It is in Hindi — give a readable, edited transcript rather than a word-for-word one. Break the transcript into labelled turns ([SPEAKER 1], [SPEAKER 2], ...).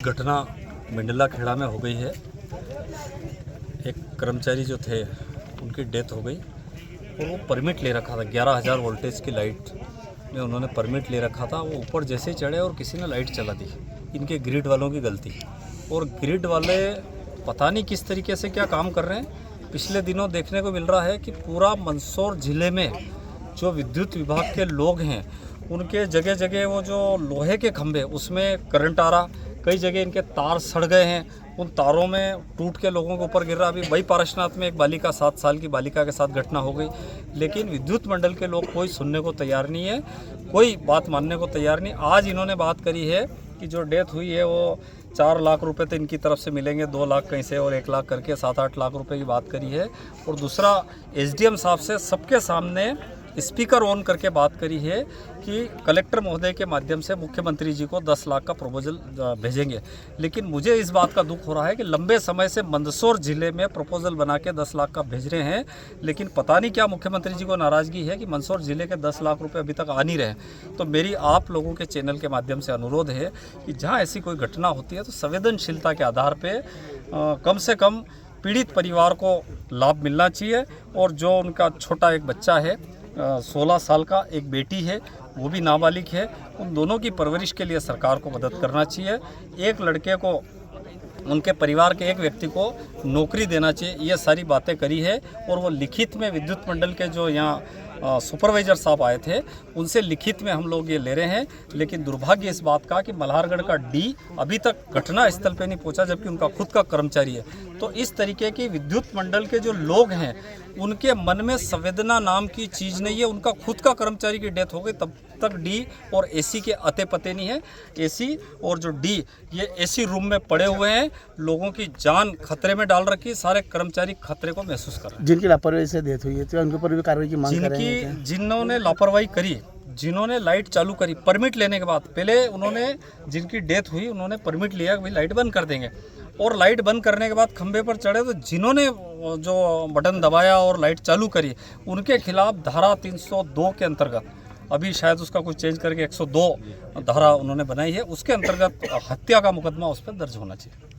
[SPEAKER 1] घटना मिंडला खेड़ा में हो गई है। एक कर्मचारी जो थे उनकी डेथ हो गई और वो परमिट ले रखा था 11,000 वोल्टेज की लाइट में उन्होंने परमिट ले रखा था। वो ऊपर जैसे ही चढ़े और किसी ने लाइट चला दी, इनके ग्रिड वालों की गलती। और ग्रिड वाले पता नहीं किस तरीके से क्या काम कर रहे हैं। पिछले दिनों देखने को मिल रहा है कि पूरा मंदसौर ज़िले में जो विद्युत विभाग के लोग हैं उनके जगह जगह वो जो लोहे के खंभे उसमें करंट आ रहा, कई जगह इनके तार सड़ गए हैं, उन तारों में टूट के लोगों के ऊपर गिर रहा। अभी वही पारसनाथ में एक बालिका 7 साल की बालिका के साथ घटना हो गई, लेकिन विद्युत मंडल के लोग कोई सुनने को तैयार नहीं है, कोई बात मानने को तैयार नहीं। आज इन्होंने बात करी है कि जो डेथ हुई है वो 4 लाख रुपए तो इनकी तरफ से मिलेंगे, 2 लाख कहीं से और 1 लाख करके 7-8 लाख रुपए की बात करी है। और दूसरा एसडीएम साहब से सबके सामने स्पीकर ऑन करके बात करी है कि कलेक्टर महोदय के माध्यम से मुख्यमंत्री जी को 10 लाख का प्रपोजल भेजेंगे। लेकिन मुझे इस बात का दुख हो रहा है कि लंबे समय से मंदसौर ज़िले में प्रपोजल बना के 10 लाख का भेज रहे हैं, लेकिन पता नहीं क्या मुख्यमंत्री जी को नाराज़गी है कि मंदसौर ज़िले के 10 लाख रुपए अभी तक आ नहीं रहे। तो मेरी आप लोगों के चैनल के माध्यम से अनुरोध है कि जहाँ ऐसी कोई घटना होती है तो संवेदनशीलता के आधार पर कम से कम पीड़ित परिवार को लाभ मिलना चाहिए। और जो उनका छोटा एक बच्चा है 16 साल का, एक बेटी है वो भी नाबालिग है, उन दोनों की परवरिश के लिए सरकार को मदद करना चाहिए। एक लड़के को, उनके परिवार के एक व्यक्ति को नौकरी देना चाहिए। ये सारी बातें करी है और वो लिखित में विद्युत मंडल के जो यहाँ सुपरवाइजर साहब आए थे उनसे लिखित में हम लोग ये ले रहे हैं। लेकिन दुर्भाग्य इस बात का कि मल्हारगढ़ का डी अभी तक घटना स्थल पे नहीं पहुंचा, जबकि उनका खुद का कर्मचारी है। तो इस तरीके की विद्युत मंडल के जो लोग हैं उनके मन में संवेदना नाम की चीज़ नहीं है। उनका खुद का कर्मचारी की डेथ हो गई, तब तक डी और एसी के अते पते नहीं है। एसी और जो डी ये एसी रूम में पड़े हुए हैं, लोगों की जान खतरे में डाल रखी, सारे कर्मचारी खतरे को महसूस कर रहे हैं।
[SPEAKER 2] जिनकी लापरवाही से डेथ हुई है तो उनके ऊपर भी कार्रवाई की मांग कर रहे हैं।
[SPEAKER 1] जिन्होंने लापरवाही करी, जिन्होंने लाइट चालू करी परमिट लेने के बाद, पहले उन्होंने जिनकी डेथ हुई उन्होंने परमिट लिया कि भाई लाइट बंद कर देंगे, और लाइट बंद करने के बाद खंभे पर चढ़े तो जिन्होंने जो बटन दबाया और लाइट चालू करी उनके खिलाफ धारा 302 के अंतर्गत, अभी शायद उसका कुछ चेंज करके 102 धारा उन्होंने बनाई है, उसके अंतर्गत हत्या का मुकदमा उस पर दर्ज होना चाहिए।